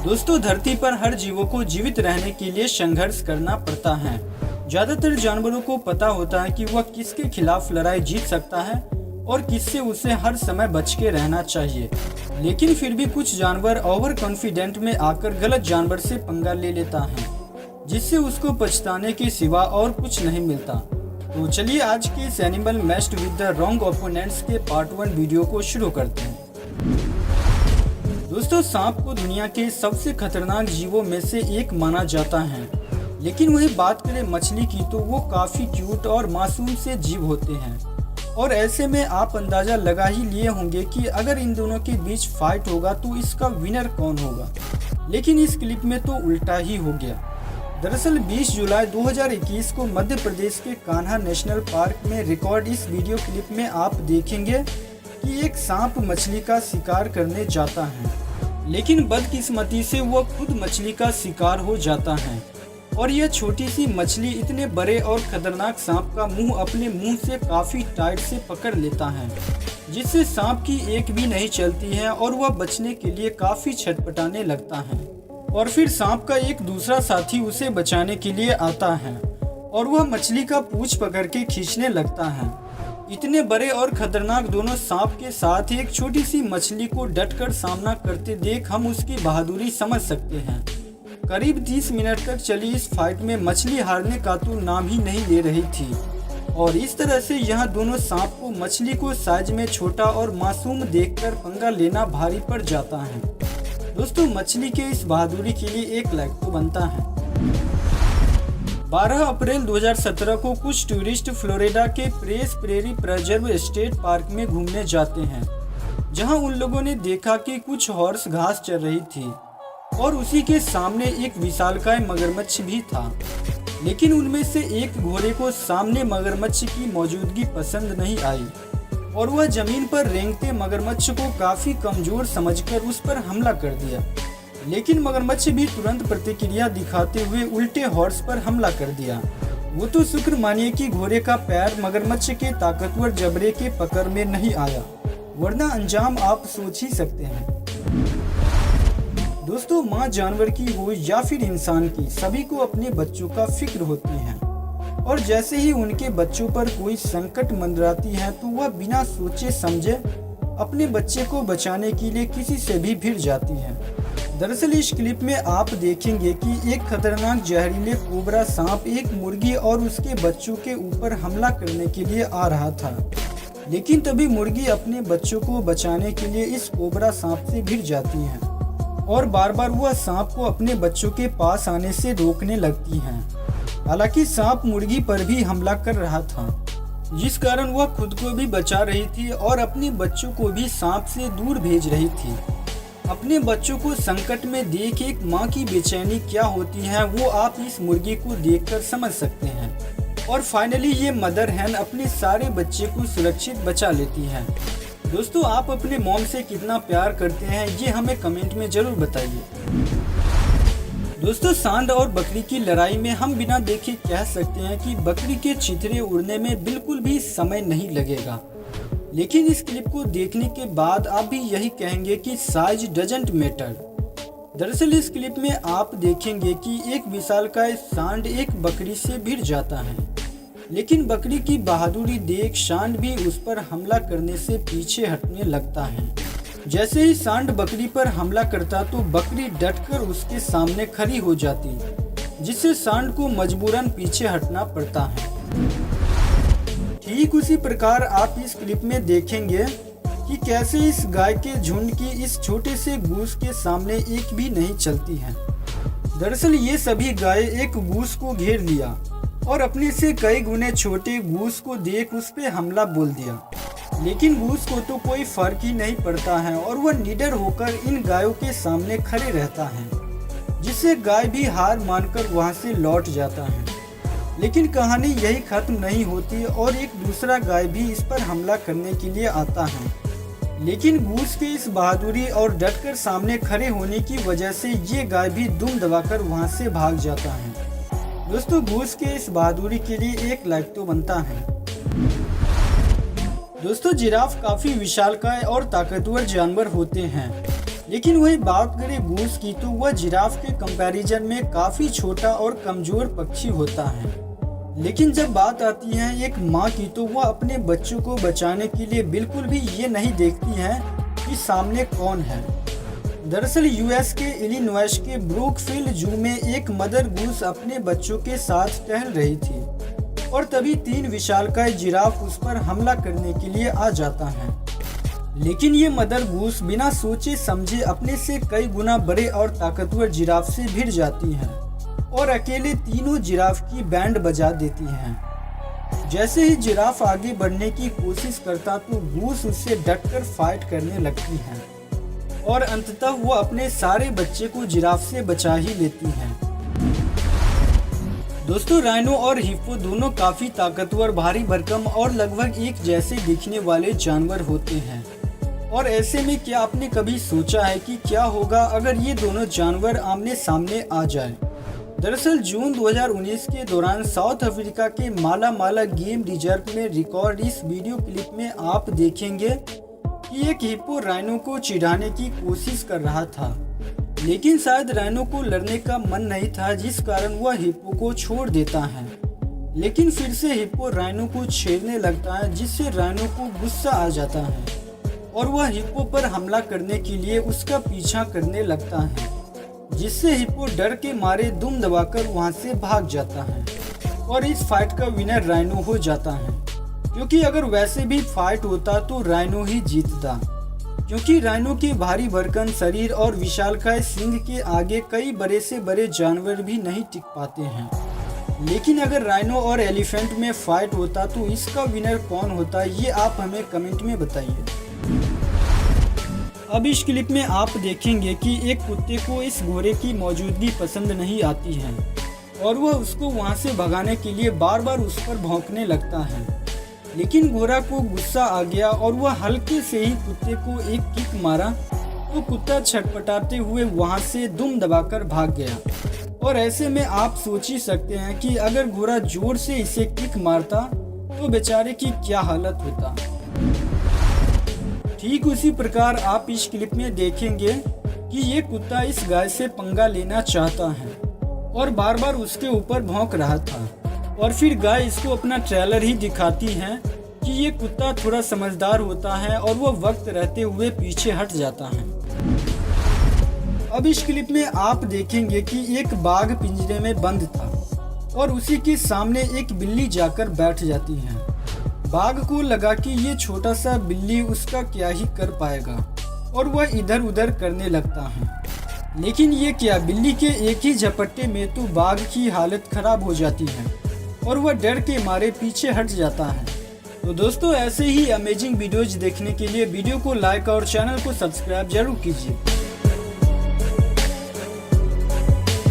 दोस्तों, धरती पर हर जीवों को जीवित रहने के लिए संघर्ष करना पड़ता है। ज्यादातर जानवरों को पता होता है कि वह किसके खिलाफ लड़ाई जीत सकता है और किससे उसे हर समय बच के रहना चाहिए। लेकिन फिर भी कुछ जानवर ओवर कॉन्फिडेंट में आकर गलत जानवर से पंगा ले लेता है, जिससे उसको पछताने के सिवा और कुछ नहीं मिलता। तो चलिए आज के इस animal matched with the wrong opponents के पार्ट 1 वीडियो को शुरू करते हैं। दोस्तों, सांप को दुनिया के सबसे खतरनाक जीवों में से एक माना जाता है, लेकिन वही बात करें मछली की तो वो काफी क्यूट और मासूम से जीव होते हैं। और ऐसे में आप अंदाजा लगा ही लिए होंगे कि अगर इन दोनों के बीच फाइट होगा तो इसका विनर कौन होगा। लेकिन इस क्लिप में तो उल्टा ही हो गया। दरअसल 20 जुलाई 2021 को मध्य प्रदेश के कान्हा नेशनल पार्क में रिकॉर्ड इस वीडियो क्लिप में आप देखेंगे कि एक सांप मछली का शिकार करने जाता है, लेकिन बदकिस्मती से वह खुद मछली का शिकार हो जाता है। और यह छोटी सी मछली इतने बड़े और खतरनाक सांप का मुंह अपने मुंह से काफी टाइट से पकड़ लेता है, जिससे सांप की एक भी नहीं चलती है और वह बचने के लिए काफी छटपटाने लगता है। और फिर सांप का एक दूसरा साथी उसे बचाने के लिए आता है और वह मछली का पूंछ पकड़ के खींचने लगता है। इतने बड़े और खतरनाक दोनों सांप के साथ एक छोटी सी मछली को डटकर सामना करते देख हम उसकी बहादुरी समझ सकते हैं। करीब 30 मिनट तक चली इस फाइट में मछली हारने का तो नाम ही नहीं ले रही थी। और इस तरह से यहाँ दोनों सांप को मछली को साइज में छोटा और मासूम देखकर पंगा लेना भारी पड़ जाता है। दोस्तों, मछली के इस बहादुरी के लिए एक लाइक तो बनता है। 12 अप्रैल 2017 को कुछ टूरिस्ट फ्लोरिडा के press prairie preserve state park में घूमने जाते हैं, जहां उन लोगों ने देखा कि कुछ हॉर्स घास चर रही थी और उसी के सामने एक विशालकाय मगरमच्छ भी था। लेकिन उनमें से एक घोड़े को सामने मगरमच्छ की मौजूदगी पसंद नहीं आई और वह जमीन पर रेंगते मगरमच्छ को काफी कमजोर समझकर उस पर हमला कर दिया। लेकिन मगरमच्छ भी तुरंत प्रतिक्रिया दिखाते हुए उल्टे हॉर्स पर हमला कर दिया। वो तो शुक्र मानिए कि घोड़े का पैर मगरमच्छ के ताकतवर जबड़े के पकड़ में नहीं आया, वरना अंजाम आप सोच ही सकते हैं। दोस्तों, माँ जानवर की हो या फिर इंसान की, सभी को अपने बच्चों का फिक्र होती है। और जैसे ही उनके बच्चों पर कोई संकट मंडराती है तो वह बिना सोचे समझे अपने बच्चे को बचाने के लिए किसी से भी भिड़ जाती है। दरअसल इस क्लिप में आप देखेंगे कि एक खतरनाक जहरीले कोबरा सांप एक मुर्गी और उसके बच्चों के ऊपर हमला करने के लिए आ रहा था। लेकिन तभी मुर्गी अपने बच्चों को बचाने के लिए इस कोबरा सांप से भिड़ जाती है और बार बार वह सांप को अपने बच्चों के पास आने से रोकने लगती है। हालांकि सांप मुर्गी पर भी हमला कर रहा था, जिस कारण वह खुद को भी बचा रही थी और अपने बच्चों को भी सांप से दूर भेज रही थी। अपने बच्चों को संकट में देख एक माँ की बेचैनी क्या होती है वो आप इस मुर्गी को देखकर समझ सकते हैं। और फाइनली ये मदर हैन अपने सारे बच्चे को सुरक्षित बचा लेती है। दोस्तों, आप अपने मॉम से कितना प्यार करते हैं ये हमें कमेंट में जरूर बताइए। दोस्तों, सांड और बकरी की लड़ाई में हम बिना देखे कह सकते हैं कि बकरी के छितरे उड़ने में बिल्कुल भी समय नहीं लगेगा। लेकिन इस क्लिप को देखने के बाद आप भी यही कहेंगे कि साइज डजंट मैटर। दरअसल इस क्लिप में आप देखेंगे कि एक विशालकाय सांड एक बकरी से भिड़ जाता है, लेकिन बकरी की बहादुरी देख सांड भी उस पर हमला करने से पीछे हटने लगता है। जैसे ही सांड बकरी पर हमला करता तो बकरी डटकर उसके सामने खड़ी हो जाती, जिससे सांड को मजबूरन पीछे हटना पड़ता है। ठीक उसी प्रकार आप इस क्लिप में देखेंगे कि कैसे इस गाय के झुंड की इस छोटे से गूस के सामने एक भी नहीं चलती है। दरअसल ये सभी गाय एक गूस को घेर लिया और अपने से कई गुने छोटे गूस को देख उस पे हमला बोल दिया। लेकिन गूस को तो कोई फर्क ही नहीं पड़ता है और वह निडर होकर इन गायों के सामने खड़े रहता है, जिससे गाय भी हार मानकर वहां से लौट जाता है। लेकिन कहानी यही खत्म नहीं होती और एक दूसरा गाय भी इस पर हमला करने के लिए आता है। लेकिन गूस के इस बहादुरी और डटकर सामने खड़े होने की वजह से ये गाय भी दुम दबाकर वहां से भाग जाता है। दोस्तों, गूस के इस बहादुरी के लिए एक लाइक तो बनता है। दोस्तों, जिराफ काफी विशालकाय और ताकतवर जानवर होते हैं, लेकिन वही बात करें गूस की तो वह जिराफ के कंपैरिजन में काफ़ी छोटा और कमज़ोर पक्षी होता है। लेकिन जब बात आती है एक माँ की तो वह अपने बच्चों को बचाने के लिए बिल्कुल भी ये नहीं देखती है कि सामने कौन है। दरअसल यूएस के इलिनॉइस के ब्रूकफील्ड जू में एक मदर गूस अपने बच्चों के साथ टहल रही थी और तभी 3 विशालकाय जिराफ उस पर हमला करने के लिए आ जाता है। लेकिन ये मदर गूस बिना सोचे समझे अपने से कई गुना बड़े और ताकतवर जिराफ से भिड़ जाती हैं और अकेले तीनों जिराफ की बैंड बजा देती हैं। जैसे ही जिराफ आगे बढ़ने की कोशिश करता तो गूस उससे डटकर फाइट करने लगती है और अंततः वो अपने सारे बच्चे को जिराफ से बचा ही लेती हैं। दोस्तों, राइनो और हिप्पो दोनों काफी ताकतवर, भारी भरकम और लगभग एक जैसे दिखने वाले जानवर होते हैं। और ऐसे में क्या आपने कभी सोचा है कि क्या होगा अगर ये दोनों जानवर आमने सामने आ जाएं? दरअसल जून 2019 के दौरान साउथ अफ्रीका के माला माला गेम रिजर्व में रिकॉर्ड इस वीडियो क्लिप में आप देखेंगे कि एक हिप्पो राइनो को चिढ़ाने की कोशिश कर रहा था, लेकिन शायद राइनो को लड़ने का मन नहीं था, जिस कारण वह हिप्पो को छोड़ देता है। लेकिन फिर से हिप्पो राइनो को छेड़ने लगता है, जिससे राइनो को गुस्सा आ जाता है और वह हिप्पो पर हमला करने के लिए उसका पीछा करने लगता है, जिससे हिप्पो डर के मारे दुम दबाकर वहां से भाग जाता है और इस फाइट का विनर राइनो हो जाता है। क्योंकि अगर वैसे भी फाइट होता तो राइनो ही जीतता, क्योंकि राइनो के भारी भरकम शरीर और विशालकाय सींग के आगे कई बड़े से बड़े जानवर भी नहीं टिक पाते हैं। लेकिन अगर राइनो और एलिफेंट में फाइट होता तो इसका विनर कौन होता, ये आप हमें कमेंट में बताइए। अब इस क्लिप में आप देखेंगे कि एक कुत्ते को इस घोड़े की मौजूदगी पसंद नहीं आती है और वह उसको वहां से भगाने के लिए बार बार उस पर भौंकने लगता है। लेकिन घोड़ा को गुस्सा आ गया और वह हल्के से ही कुत्ते को एक किक मारा तो कुत्ता छटपटाते हुए वहां से दुम दबाकर भाग गया। और ऐसे में आप सोच ही सकते हैं कि अगर घोड़ा जोर से इसे किक मारता तो बेचारे की क्या हालत होता। ठीक उसी प्रकार आप इस क्लिप में देखेंगे कि ये कुत्ता इस गाय से पंगा लेना चाहता है और बार बार उसके ऊपर भौंक रहा था और फिर गाय इसको अपना ट्रेलर ही दिखाती है कि ये कुत्ता थोड़ा समझदार होता है और वो वक्त रहते हुए पीछे हट जाता है। अब इस क्लिप में आप देखेंगे कि एक बाघ पिंजरे में बंद था और उसी के सामने एक बिल्ली जाकर बैठ जाती है। बाघ को लगा कि ये छोटा सा बिल्ली उसका क्या ही कर पाएगा और वह इधर उधर करने लगता है। लेकिन ये क्या, बिल्ली के एक ही झपट्टे में तो बाघ की हालत खराब हो जाती है और वह डर के मारे पीछे हट जाता है। तो दोस्तों, ऐसे ही अमेजिंग वीडियोज देखने के लिए वीडियो को लाइक और चैनल को सब्सक्राइब जरूर कीजिए।